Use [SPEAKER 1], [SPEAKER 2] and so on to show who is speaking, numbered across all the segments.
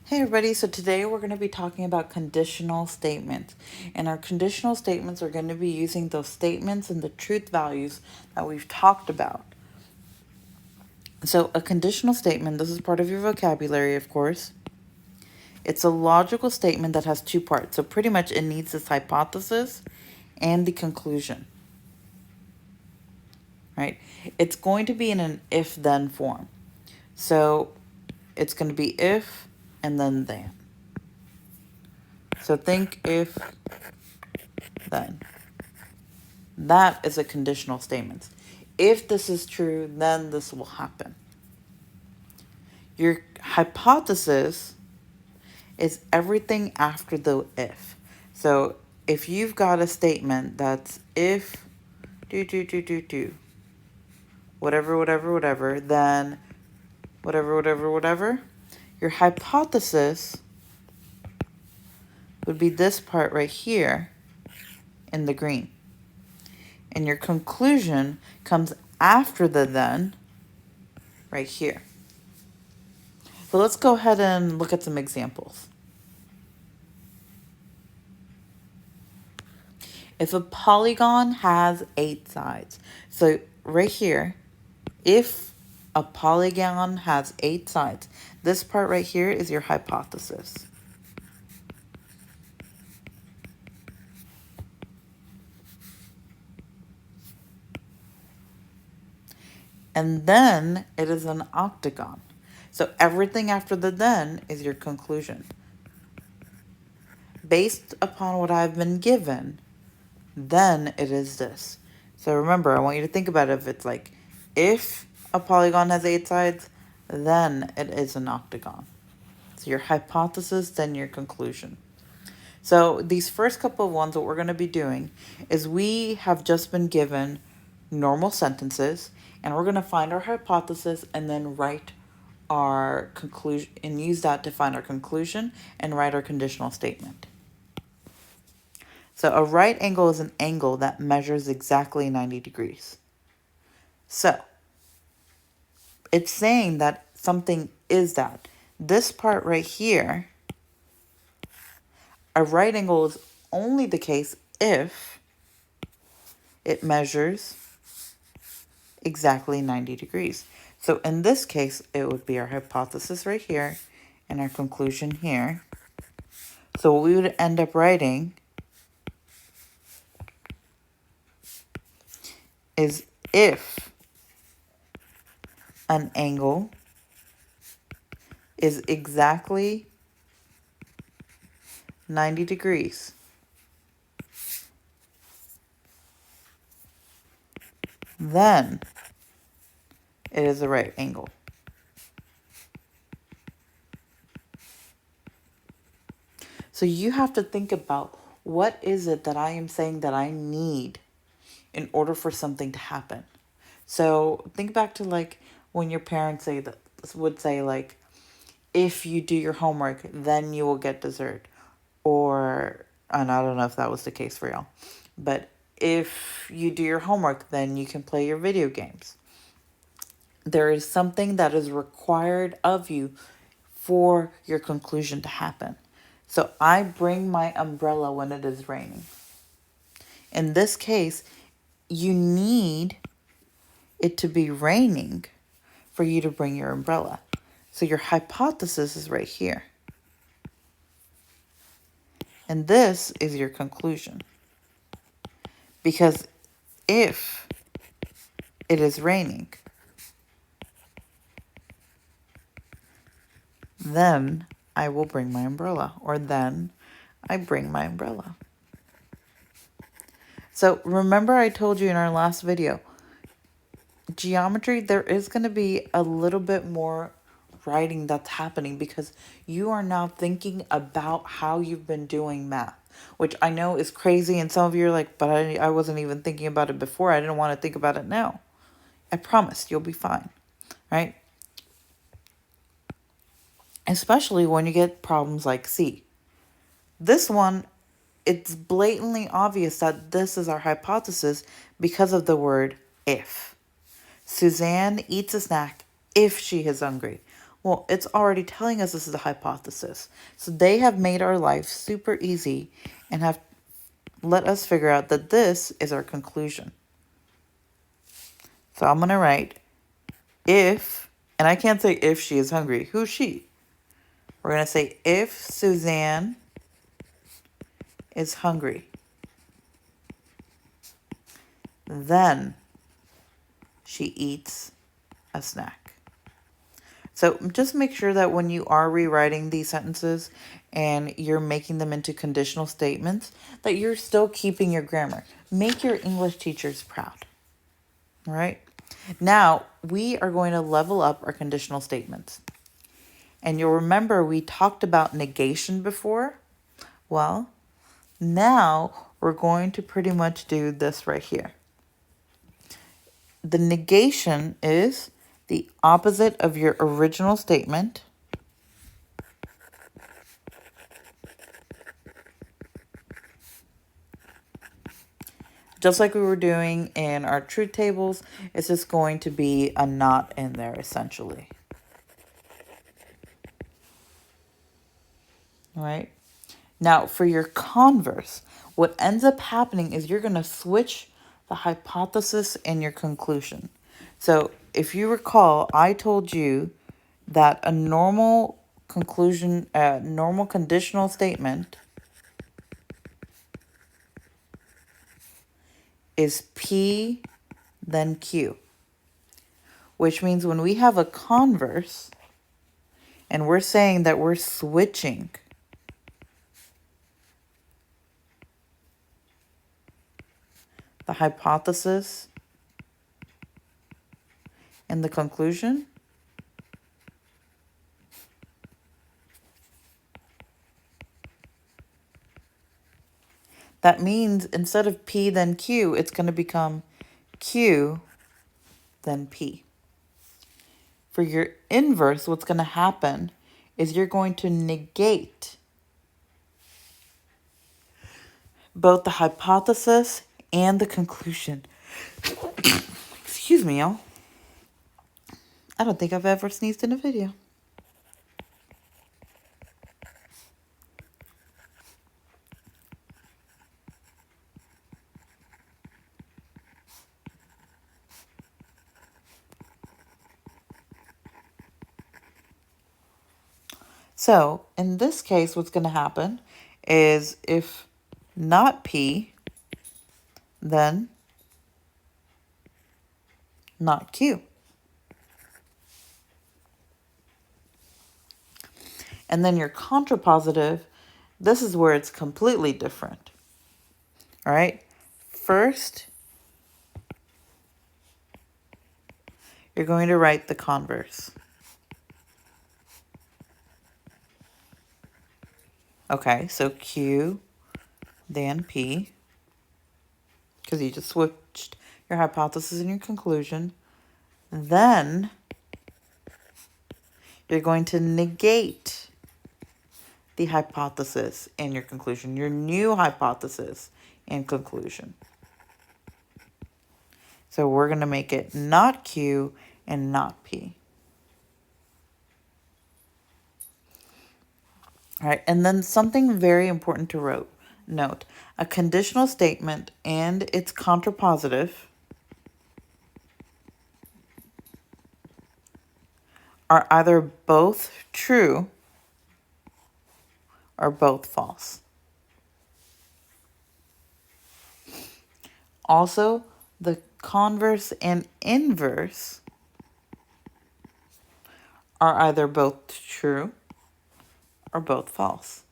[SPEAKER 1] Hey everybody, so today we're going to be talking about conditional statements. And our conditional statements are going to be using those statements and the truth values that we've talked about. So a conditional statement, this is part of your vocabulary, of course. It's a logical statement that has two parts. So pretty much it needs this hypothesis and the conclusion. Right? It's going to be in an if-then form. So it's going to be if and then. So think if, then. That is a conditional statement. If this is true, then this will happen. Your hypothesis is everything after the if. So if you've got a statement that's if whatever, then whatever, your hypothesis would be this part right here in the green. And your conclusion comes after the then, right here. So let's go ahead and look at some examples. If a polygon has 8 sides, so right here, if a polygon has 8 sides, this part right here is your hypothesis. And then it is an octagon. So everything after the then is your conclusion. Based upon what I've been given, then it is this. So remember, I want you to think about it. If it's like, if a polygon has 8 sides, then it is an octagon. So your hypothesis, then your conclusion. So these first couple of ones, what we're going to be doing is we have just been given normal sentences, and we're going to find our hypothesis and then write our conclusion and use that to find our conclusion and write our conditional statement. So a right angle is an angle that measures exactly 90 degrees. So it's saying that something is that. This part right here, a right angle is only the case if it measures exactly 90 degrees. So in this case, it would be our hypothesis right here and our conclusion here. So what we would end up writing is if an angle is exactly 90 degrees, then it is a right angle. So you have to think about, what is it that I am saying that I need in order for something to happen? So think back to like when your parents would say like, if you do your homework, then you will get dessert. Or, and I don't know if that was the case for y'all, but if you do your homework, then you can play your video games. There is something that is required of you for your conclusion to happen. So I bring my umbrella when it is raining. In this case, you need it to be raining for you to bring your umbrella. So your hypothesis is right here. And this is your conclusion. Because if it is raining, then I will bring my umbrella, or then I bring my umbrella. So remember I told you in our last video, geometry, there is going to be a little bit more writing that's happening because you are now thinking about how you've been doing math, which I know is crazy, and some of you are like, but I wasn't even thinking about it before. I didn't want to think about it now. I promise you'll be fine, right? Especially when you get problems like C. This one, it's blatantly obvious that this is our hypothesis because of the word if. Suzanne eats a snack if she is hungry. Well, it's already telling us this is a hypothesis. So they have made our life super easy and have let us figure out that this is our conclusion. So I'm going to write if, and I can't say if she is hungry. Who's she? We're going to say if Suzanne is hungry, then she eats a snack. So just make sure that when you are rewriting these sentences and you're making them into conditional statements, that you're still keeping your grammar. Make your English teachers proud. All right? Now, we are going to level up our conditional statements. And you'll remember we talked about negation before. Well, now we're going to pretty much do this right here. The negation is the opposite of your original statement just like we were doing in our truth tables. It's just going to be a not in there essentially. All right. Now for your converse, what ends up happening is you're going to switch the hypothesis and your conclusion. So if you recall, I told you that a normal conclusion, normal conditional statement is P then Q, which means when we have a converse and we're saying that we're switching the hypothesis and the conclusion, that means instead of P then Q, it's going to become Q then P. For your inverse, what's going to happen is you're going to negate both the hypothesis and the conclusion. Excuse me, y'all. I don't think I've ever sneezed in a video. So in this case, what's going to happen is if not P, then not Q. And then your contrapositive, this is where it's completely different. All right. First, you're going to write the converse. Okay, so Q, then P, because you just switched your hypothesis and your conclusion. Then you're going to negate the hypothesis and your conclusion, your new hypothesis and conclusion. So we're going to make it not Q and not P. All right, and then something very important to note. A conditional statement and its contrapositive are either both true or both false. Also, the converse and inverse are either both true or both false.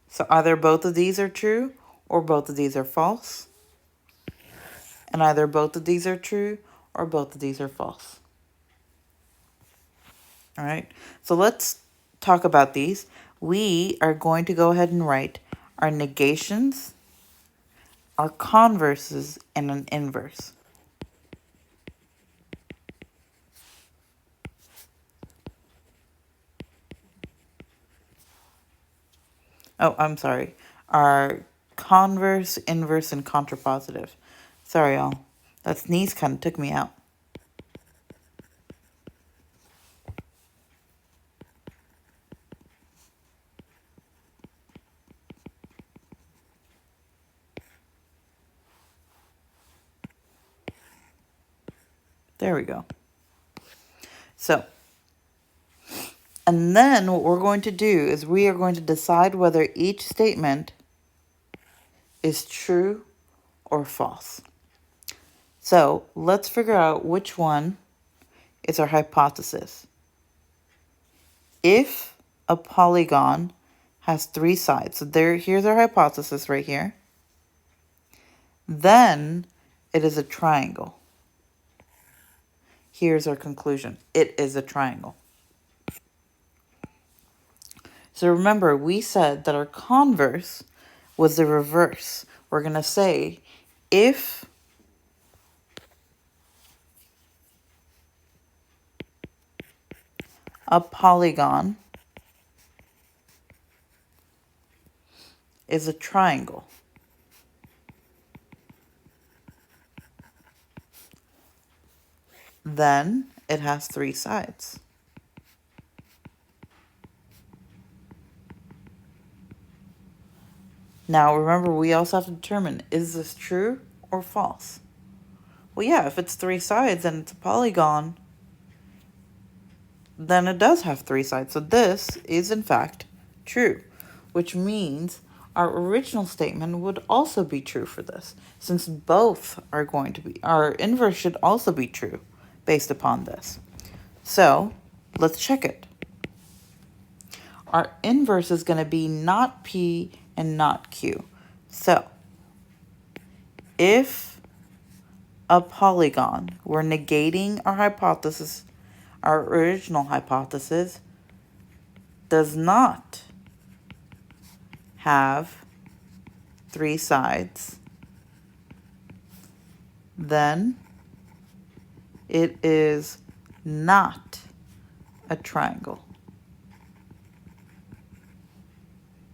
[SPEAKER 1] So either both of these are true or both of these are false. And either both of these are true or both of these are false. All right, so let's talk about these. We are going to go ahead and write our negations, our converses, and an inverse. Oh, I'm sorry. Our converse, inverse, and contrapositive. Sorry, y'all. That sneeze kind of took me out. There we go. So, and then what we're going to do is we are going to decide whether each statement is true or false. So let's figure out which one is our hypothesis. If a polygon has 3 sides, so here's our hypothesis right here, then it is a triangle. Here's our conclusion. It is a triangle. So remember, we said that our converse was the reverse. We're going to say if a polygon is a triangle, then it has 3 sides. Now remember, we also have to determine, is this true or false? Well, yeah, if it's 3 sides and it's a polygon, then it does have 3 sides. So this is in fact true, which means our original statement would also be true for this, since both are going to be, our inverse should also be true based upon this. So let's check it. Our inverse is going to be not P and not Q. So if a polygon, we're negating our hypothesis, our original hypothesis, does not have 3 sides, then it is not a triangle.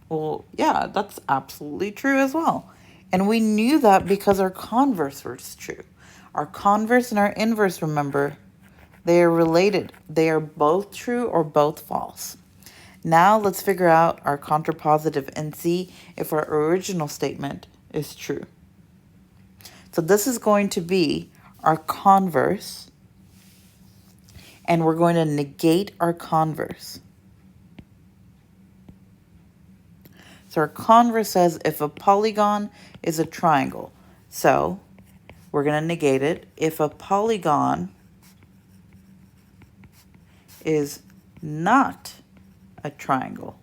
[SPEAKER 1] Well, yeah, that's absolutely true as well. And we knew that because our converse was true. Our converse and our inverse, remember, they are related. They are both true or both false. Now let's figure out our contrapositive and see if our original statement is true. So this is going to be our converse, and we're going to negate our converse. So our converse says if a polygon is a triangle. So we're going to negate it. If a polygon is not a triangle,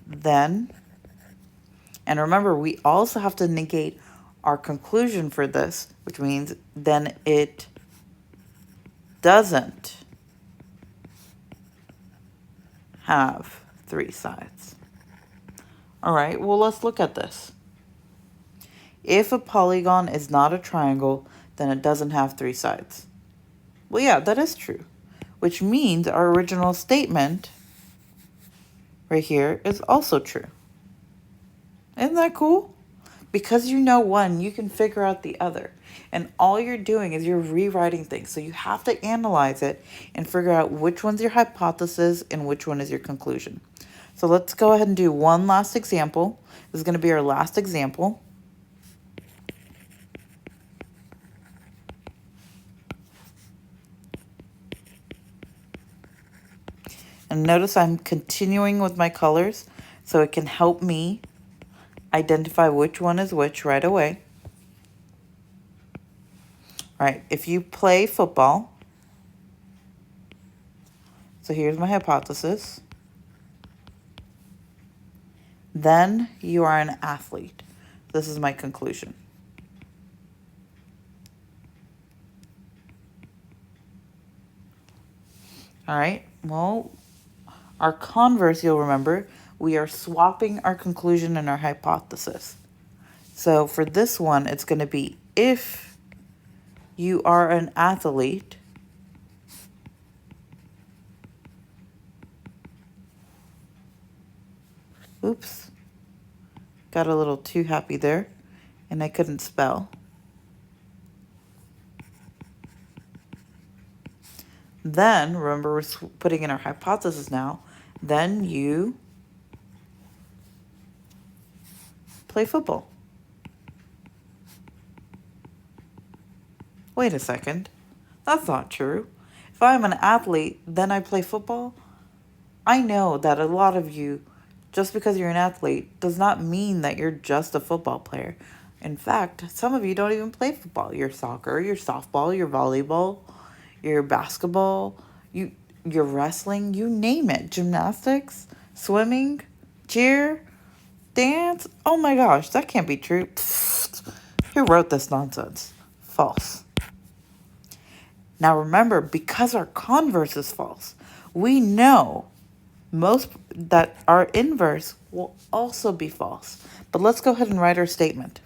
[SPEAKER 1] then, and remember, we also have to negate our conclusion for this, which means then it doesn't have 3 sides. All right, well, let's look at this. If a polygon is not a triangle, then it doesn't have 3 sides. Well, yeah, that is true, which means our original statement right here is also true. Isn't that cool? Because you know one, you can figure out the other. And all you're doing is you're rewriting things. So you have to analyze it and figure out which one's your hypothesis and which one is your conclusion. So let's go ahead and do one last example. This is going to be our last example. And notice I'm continuing with my colors so it can help me identify which one is which right away. All right, if you play football, so here's my hypothesis, then you are an athlete. This is my conclusion. All right, well, our converse, you'll remember, we are swapping our conclusion and our hypothesis. So for this one, it's going to be if you are an athlete, oops, got a little too happy there, and I couldn't spell. Then, remember, we're putting in our hypothesis now, then you play football. Wait a second. That's not true. If I'm an athlete, then I play football? I know that a lot of you, just because you're an athlete, does not mean that you're just a football player. In fact, some of you don't even play football. You're soccer, you're softball, you're volleyball, you're basketball, you're wrestling, you name it. Gymnastics, swimming, cheer, dance. Oh my gosh, that can't be true. Who wrote this nonsense? False. Now remember, because our converse is false, we know most that our inverse will also be false. But let's go ahead and write our statement.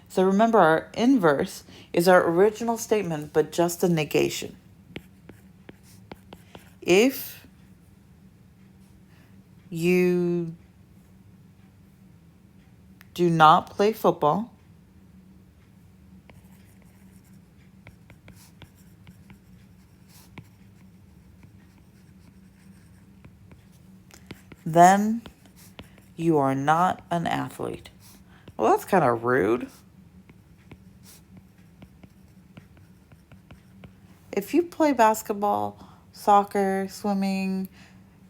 [SPEAKER 1] So remember, our inverse is our original statement, but just a negation. If you do not play football, then you are not an athlete. Well, that's kind of rude. If you play basketball, soccer, swimming,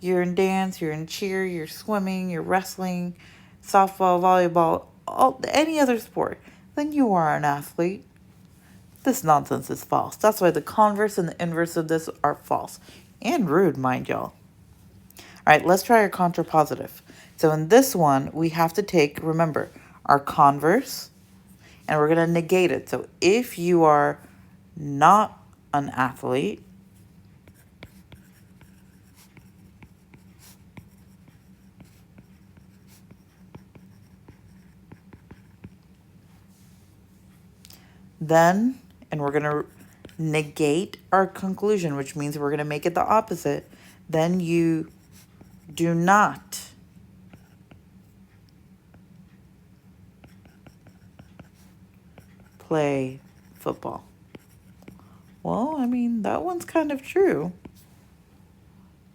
[SPEAKER 1] you're in dance, you're in cheer, you're swimming, you're wrestling, softball, volleyball, any other sport, then you are an athlete. This nonsense is false. That's why the converse and the inverse of this are false. And rude, mind y'all. All right, let's try our contrapositive. So in this one, we have to take, remember, our converse, and we're going to negate it. So if you are not an athlete, then, and we're going to negate our conclusion, which means we're going to make it the opposite, then you do not play football. Well, I mean, that one's kind of true.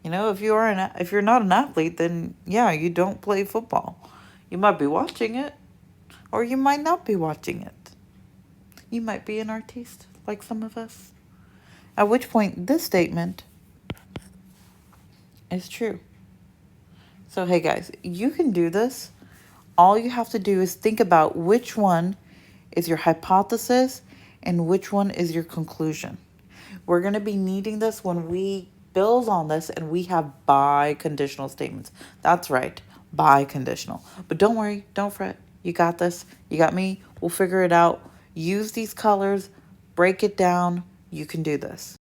[SPEAKER 1] You know, if you're not an athlete, then yeah, you don't play football. You might be watching it, or you might not be watching it. You might be an artiste, like some of us. At which point, this statement is true. So, hey guys, you can do this. All you have to do is think about which one is your hypothesis and which one is your conclusion. We're going to be needing this when we build on this and we have biconditional statements. That's right, biconditional. But don't worry, don't fret. You got this. You got me. We'll figure it out. Use these colors, break it down. You can do this.